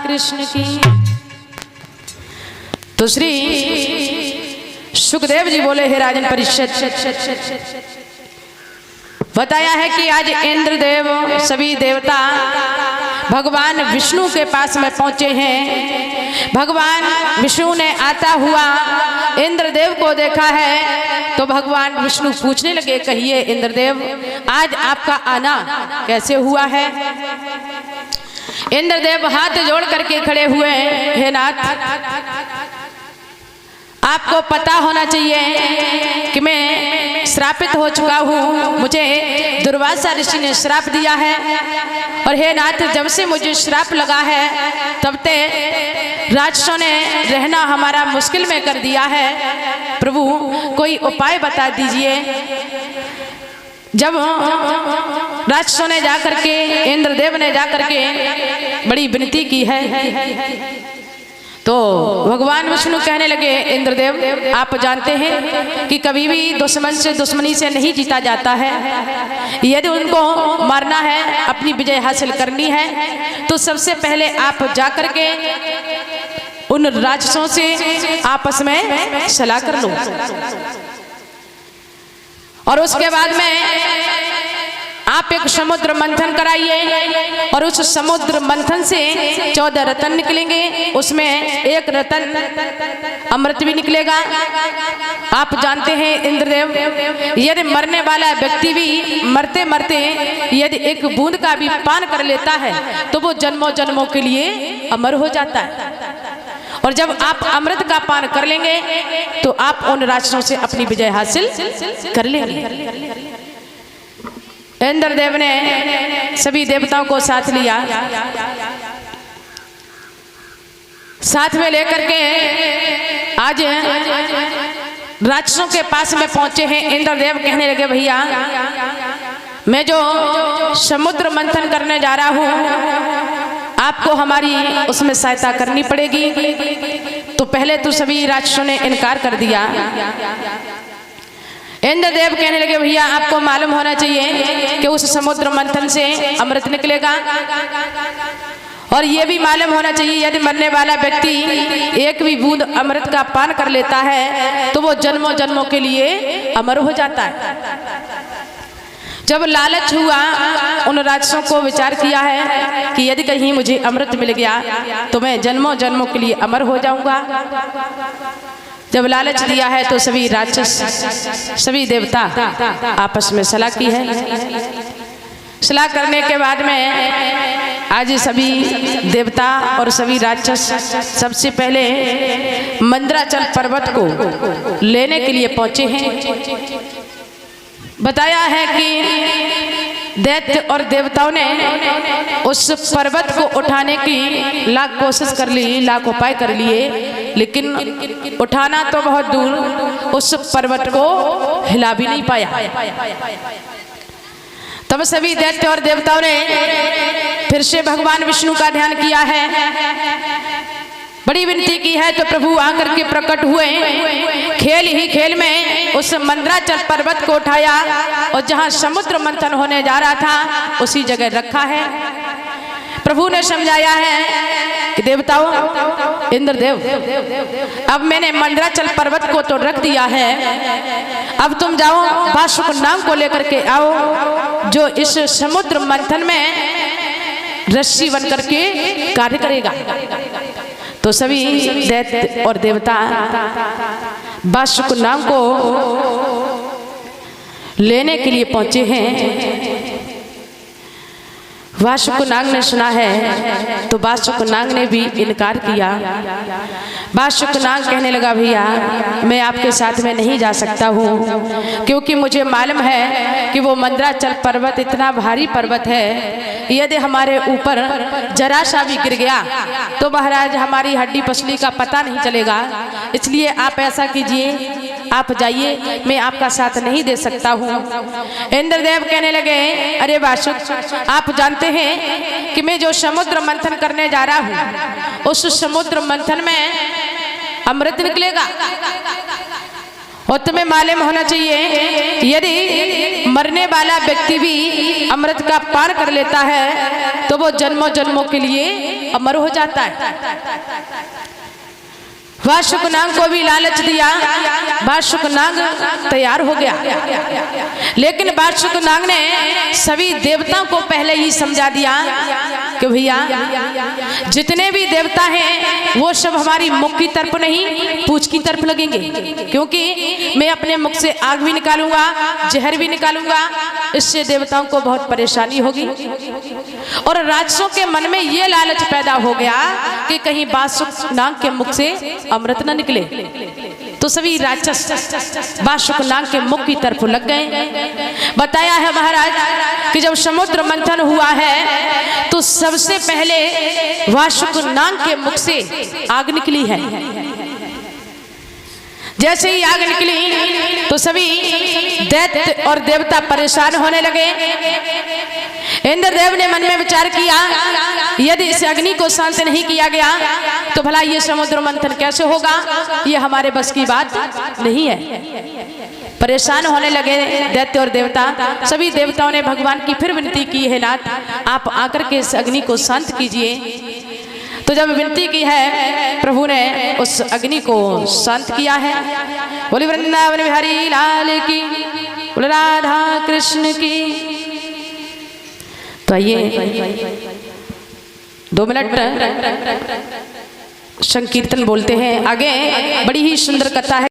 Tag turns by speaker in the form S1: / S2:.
S1: कृष्ण की। तो श्री सुखदेव जी बोले, हे राजन परीक्षित, बताया है कि आज इंद्रदेव सभी देवता भगवान विष्णु के पास में पहुंचे हैं। भगवान विष्णु ने आता हुआ इंद्रदेव को देखा है तो भगवान विष्णु पूछने लगे, कहिए इंद्रदेव, आज आपका आना कैसे हुआ है? इंद्रदेव हाथ जोड़ करके खड़े हुए, हे नाथ, आपको पता होना चाहिए कि मैं श्रापित हो चुका हूँ। मुझे दुर्वासा ऋषि ने श्राप दिया है और हे नाथ, जब से मुझे श्राप लगा है तब से राक्षसों ने रहना हमारा मुश्किल में कर दिया है। प्रभु कोई उपाय बता दीजिए। जब राक्षसों ने जाकर के, इंद्रदेव ने जाकर के बड़ी विनती की है तो भगवान विष्णु कहने लगे, इंद्रदेव आप जानते हैं कि कभी भी दुश्मन से दुश्मनी से नहीं जीता जाता है। यदि उनको मारना है, अपनी विजय हासिल करनी है तो सबसे पहले आप जाकर के उन राक्षसों से आपस में सलाह कर लो और उसके बाद में आप एक समुद्र मंथन कराइए और उस समुद्र मंथन से 14 रतन निकलेंगे, उसमें एक रतन अमृत भी निकलेगा। आप जानते हैं इंद्रदेव, यदि मरने वाला व्यक्ति भी मरते मरते यदि एक बूंद का भी पान कर लेता है तो वो जन्मों जन्मों के लिए अमर हो जाता है। और जब आप अमृत का पान कर लेंगे तो आप उन राक्षसों से अपनी विजय हासिल कर लेंगे। इंद्रदेव ने सभी देवताओं को साथ लिया, साथ में लेकर के आज राक्षसों के पास में पहुंचे हैं। इंद्रदेव कहने लगे, भैया मैं जो समुद्र मंथन करने जा रहा हूं, आपको हमारी उसमें सहायता करनी पड़ेगी। तो पहले तो सभी राक्षसों ने इनकार कर दिया। इंद्रदेव कहने लगे, भैया आपको मालूम होना चाहिए कि उस समुद्र मंथन से अमृत निकलेगा और ये भी मालूम होना चाहिए यदि मरने वाला व्यक्ति एक भी बूंद अमृत का पान कर लेता है तो वो जन्मों जन्मों के लिए अमर हो जाता है। जब लालच हुआ, उन राक्षसों को विचार किया है कि यदि कहीं मुझे अमृत मिल गया तो मैं जन्मों जन्मों के लिए अमर हो जाऊंगा। जब लालच दिया है तो सभी राक्षस, सभी देवता आपस में सलाह की है। सलाह करने के बाद में आज सभी देवता और सभी राक्षस सबसे पहले मंदराचल पर्वत को लेने के लिए पहुंचे हैं। बताया है कि दैत्य और देवताओं ने उस पर्वत को उठाने की लाख कोशिश कर ली, लाख उपाय कर लिए, लेकिन उठाना तो बहुत दूर, उस पर्वत को हिला भी नहीं पाया। तब सभी दैत्य और देवताओं ने फिर से भगवान विष्णु का ध्यान किया है, बड़ी विनती की है तो प्रभु आकर के प्रकट हुए। खेल ही खेल में उस मंदराचल पर्वत को उठाया और जहां समुद्र मंथन होने जा रहा था उसी जगह रखा है। प्रभु ने समझाया है कि देवताओं, इंद्रदेव, अब मैंने मंदराचल पर्वत को तो रख दिया है, अब तुम जाओ बासुक नाग को लेकर के आओ जो इस समुद्र मंथन में रस्सी बन करके कार्य करेगा। तो सभी दैत्य और देवता बासुक नाग को लेने के लिए पहुंचे हैं। बासुक नाग ने सुना है तो बासुक नाग ने भी इनकार किया। बासुक नाग कहने लगा, भैया मैं आपके साथ में नहीं जा सकता हूँ क्योंकि मुझे मालूम है कि वो मंदराचल पर्वत इतना भारी पर्वत है, यदि हमारे ऊपर जरा सा भी गिर गया तो महाराज हमारी हड्डी पसली का पता नहीं चलेगा। इसलिए आप ऐसा कीजिए, आप जाइए, मैं आपका साथ नहीं दे सकता हूँ। इंद्रदेव कहने लगे, अरे बासुक, आप जानते हैं कि मैं जो समुद्र मंथन करने जा रहा हूँ उस समुद्र मंथन में अमृत निकलेगा और तुम्हें मालूम होना चाहिए यदि मरने वाला व्यक्ति भी अमृत का पान कर लेता है तो वो जन्मों जन्मों के लिए अमर हो जाता है। वह शुकनाग को भी लालच दिया, वह शुकनाग तैयार हो गया, लेकिन वह शुकनाग ने सभी देवताओं को पहले ही समझा दिया कि भैया जितने भी देवता हैं वो सब हमारी मुख की तरफ नहीं पूंछ की तरफ लगेंगे, क्योंकि मैं अपने मुख से आग भी निकालूंगा, जहर भी निकालूंगा, इससे देवताओं को बहुत परेशानी होगी। और राक्षसों के मन में ये लालच पैदा हो गया कि कहीं वासुकनाग के मुख से अमृत न निकले, तो सभी राक्षस वासुकनाग के मुख की तरफ लग गए। बताया है महाराज कि जब समुद्र मंथन हुआ है तो सबसे पहले वासुकनाग के मुख से आग निकली है। जैसे ही आग निकली तो सभी दैत्य और देवता परेशान होने लगे। इंद्रदेव ने मन में विचार किया यदि इस अग्नि को शांत नहीं किया गया तो भला ये समुद्र मंथन कैसे होगा, ये हमारे बस की बात नहीं है। परेशान होने लगे दैत्य और देवता। सभी देवताओं ने भगवान की फिर विनती की, है नाथ आप आकर के इस अग्नि को शांत कीजिए। तो जब विनती की है प्रभु ने उस अग्नि को शांत किया है। बोली वृंदावन बिहारी लाल की, बोले राधा कृष्ण की। तो आइए 2 मिनट संकीर्तन बोलते हैं। आगे बड़ी ही सुंदर कथा है।